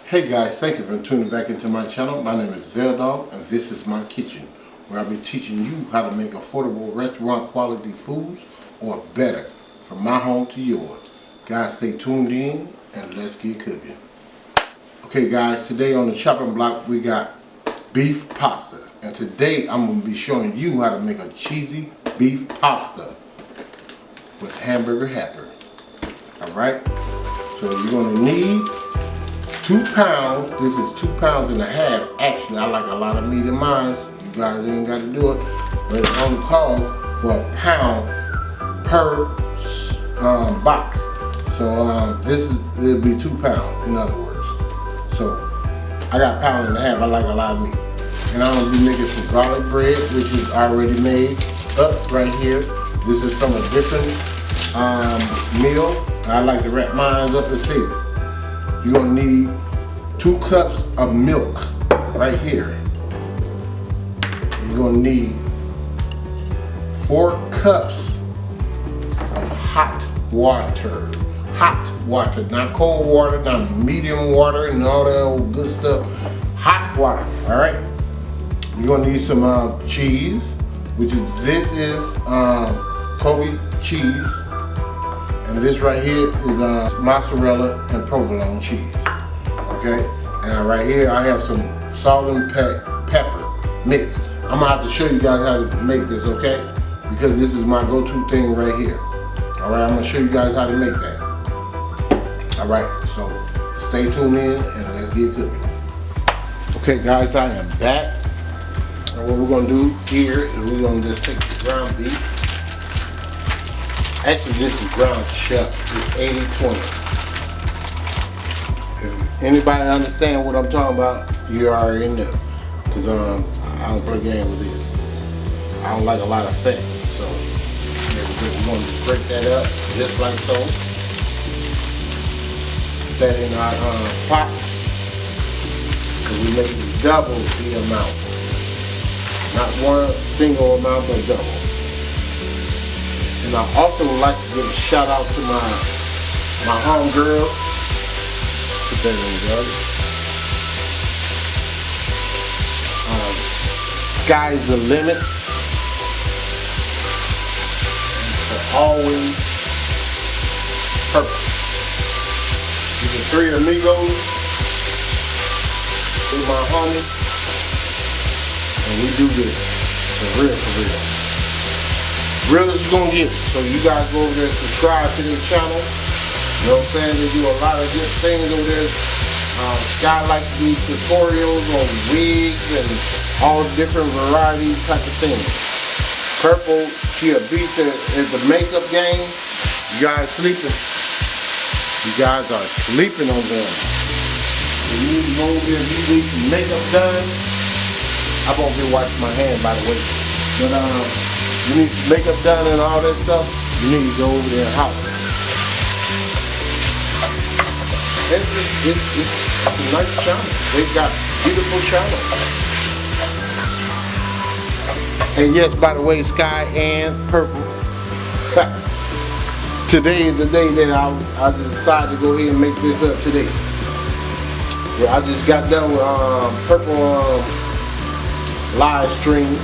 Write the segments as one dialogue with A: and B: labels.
A: Hey guys, thank you for tuning back into my channel. My name is Zeldog and this is my kitchen, where I'll be teaching you how to make affordable restaurant quality foods or better from my home to yours. Guys, stay tuned in and let's get cooking. Okay guys, today on the chopping block we got beef pasta, and today I'm going to be showing you how to make a cheesy beef pasta with hamburger helper. Alright, so you're going to need 2 pounds. This is 2.5 pounds. Actually, I like a lot of meat in mine. You guys ain't got to do it, but it's on call for a pound per box. So it'll be 2 pounds in other words. So I got 1.5 pounds. I like a lot of meat, and I'm gonna be making some garlic bread, which is already made up right here. This is from a different meal. I like to wrap mine up and save it. You're gonna need 2 cups of milk right here. You're gonna need 4 cups of hot water. Hot water, not cold water, not medium water and all that old good stuff. Hot water, all right? You're gonna need some cheese, which is, COLBY cheese. And this right here is mozzarella and provolone cheese, okay? And right here I have some salt and pepper mixed. I'm gonna have to show you guys how to make this, okay? Because this is my go-to thing right here. All right, I'm gonna show you guys how to make that. All right, so stay tuned in and let's get cooking. Okay guys, I am back. And what we're gonna do here is we're gonna just take the ground beef. Actually, this is ground chuck. It's 80-20. If anybody understand what I'm talking about, you already know. Because I don't play games with this. I don't like a lot of fat. So we're going to break that up just like so. Put that in our pot. Because we make it double the amount. Not one single amount, but double. And I also would like to give a shout out to my homegirl. Put that in there. Sky's the limit. For always purpose. These are 3 amigos. They're my homies. And we do this for real, for real. Real as you're gonna get it. So you guys go over there and subscribe to this channel. You know what I'm saying? They do a lot of good things over there. Sky likes to do tutorials on wigs and all different varieties type of things. Purple, she a beast at the makeup game. You guys sleeping. You guys are sleeping on them. So you need to go over there and you need some makeup done. I won't be washing my hand by the way. But you need makeup done and all that stuff, you need to go over there and house. It's a nice channel. They've got beautiful channels. And yes, by the way, Sky and Purple. Today is the day that I decided to go ahead and make this up today. Yeah, I just got done with Purple live stream.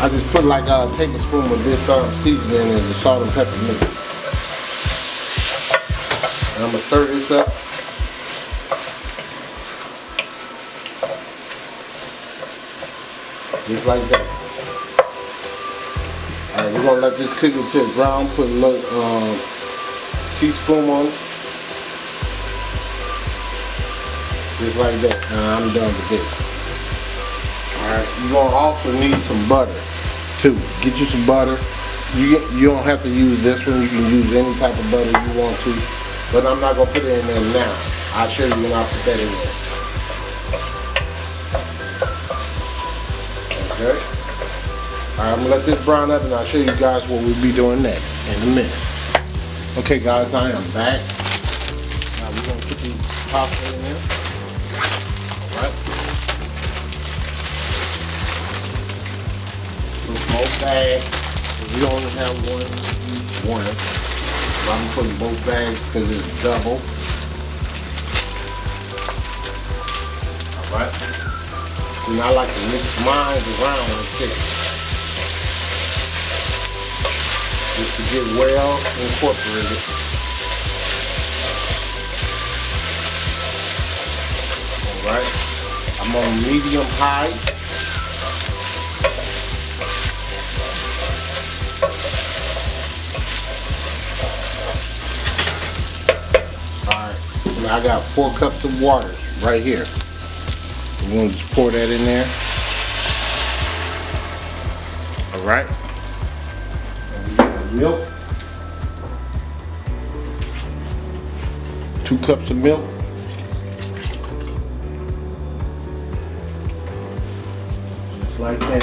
A: I just put like a tablespoon of this seasoning and the salt and pepper mix. And I'm gonna stir this up. Just like that. Alright, we're gonna let this cook until it's brown. Put a little teaspoon on it. Just like that. And I'm done with this. Alright, you're gonna also need some butter too. Get you some butter. You don't have to use this one. You can use any type of butter you want to. But I'm not gonna put it in there now. I'll show you when I put that in there. Okay. Alright, I'm gonna let this brown up and I'll show you guys what we'll be doing next in a minute. Okay guys, I am back. Now we're gonna put the pasta in there. Alright. Both bags. We only have one. So I'm putting both bags because it's double. And I like to mix mine around like this, just to get well incorporated. Alright, I'm on medium high. Alright, now I got 4 cups of water right here. I'm going to just pour that in there. Alright. And we got the milk. 2 cups of milk. Just like that.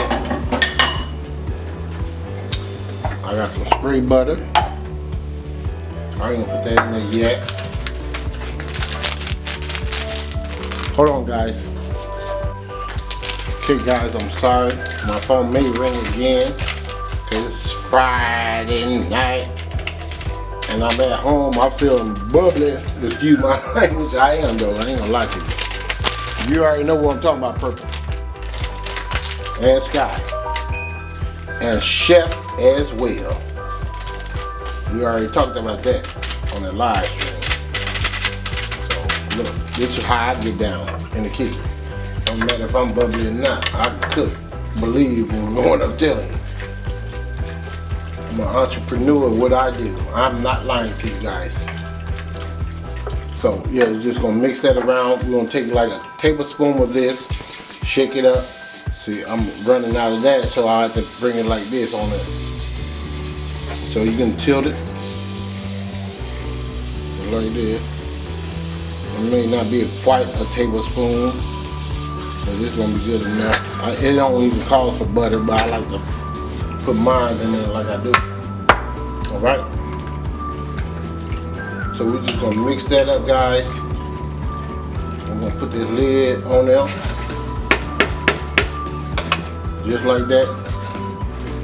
A: I got some spray butter. I ain't gonna put that in there yet. Hold on, guys. Okay guys, I'm sorry, my phone may ring again because it's Friday night and I'm at home. I'm feeling bubbly. Excuse my language. I am though. I ain't gonna lie to you. You already know what I'm talking about. Purple and sky and chef as well. We already talked about that on the live stream. So look, this is how I get down in the kitchen. Don't matter if I'm bubbly or not, I can cook. Believe in what I'm telling you. I'm an entrepreneur, what I do. I'm not lying to you guys. So yeah, we're just gonna mix that around. We're gonna take like a tablespoon of this, shake it up. See, I'm running out of that, so I have to bring it like this on it. So you can tilt it like this. It may not be quite a tablespoon. This is gonna be good enough. It don't even call for butter, but I like to put mine in there like I do. Alright? So we're just gonna mix that up, guys. I'm gonna put this lid on there. Just like that.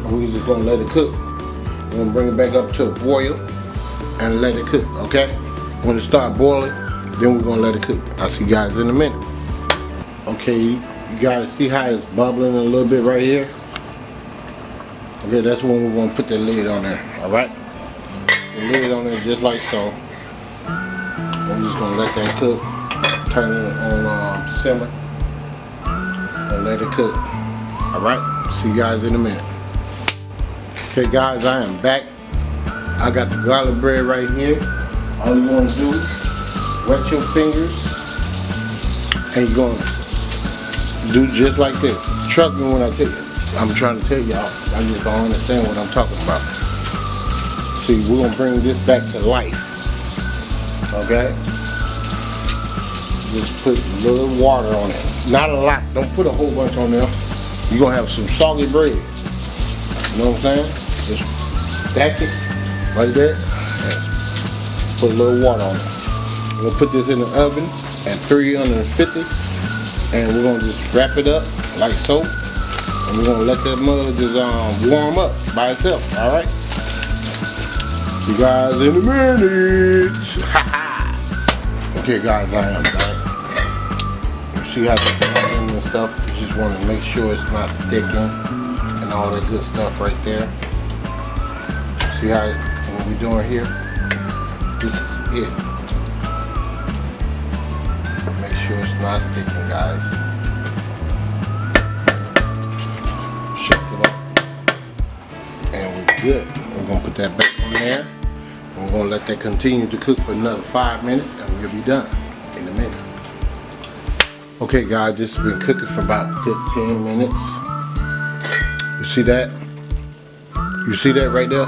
A: And we're just gonna let it cook. We're gonna bring it back up to a boil and let it cook, okay? When it starts boiling, then we're gonna let it cook. I'll see you guys in a minute. Okay, you guys see how it's bubbling a little bit right here? Okay, that's when we're gonna put the lid on there, alright? The lid on there just like so. I'm just gonna let that cook. Turn it on simmer and let it cook. Alright, see you guys in a minute. Okay guys, I am back. I got the garlic bread right here. All you wanna do is wet your fingers and you're gonna do just like this. Trust me when I tell you. I'm trying to tell y'all. I just don't understand what I'm talking about. See, we're gonna bring this back to life. Okay? Just put a little water on it. Not a lot. Don't put a whole bunch on there. You're gonna have some soggy bread. You know what I'm saying? Just stack it like that. And put a little water on it. We're gonna put this in the oven at 350. And we're gonna just wrap it up like so, and we're gonna let that mud just warm up by itself. All right. See you guys in a minute. Okay, guys, I am back. You see how it's going and stuff. You just want to make sure it's not sticking and all that good stuff right there. See how what we're doing here? This is it. Make sure it's not sticking, guys. Shake it up. And we're good. We're going to put that back on there. And we're going to let that continue to cook for another 5 minutes and we'll be done in a minute. Okay guys, this has been cooking for about 15 minutes. You see that? You see that right there?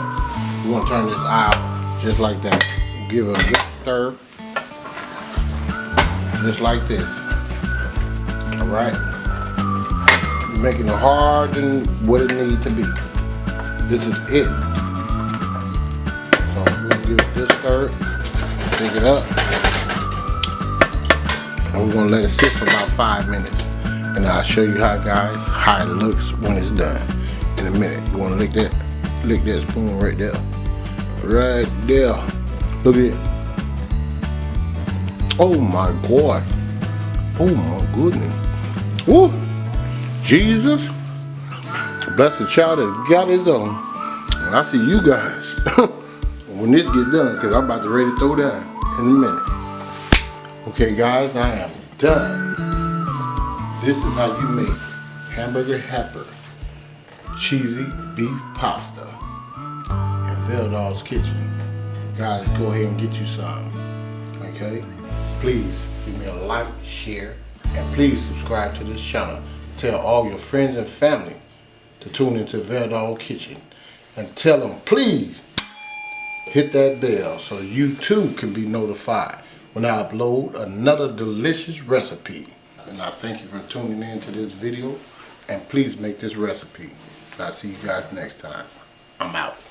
A: We're going to turn this out just like that. Give it a good stir. Just like this. Alright? You're making it harder than what it needs to be. This is it. So we're going to give it this stir. Pick it up. And we're going to let it sit for about 5 minutes. And I'll show you how it looks when it's done in a minute. You want to lick that spoon right there. Right there. Look at it. Oh my God. Oh my goodness. Woo. Jesus, bless the child that got his own. And I see you guys when this gets done, because I'm about to ready to throw down in a minute. Okay guys, I am done. This is how you make hamburger helper cheesy beef pasta in Veldogg's Kitchen. Guys, go ahead and get you some. Okay? Please give me a like, share, and please subscribe to this channel. Tell all your friends and family to tune into Veldogg's Kitchen. And tell them, please, hit that bell so you too can be notified when I upload another delicious recipe. And I thank you for tuning in to this video. And please make this recipe. And I'll see you guys next time. I'm out.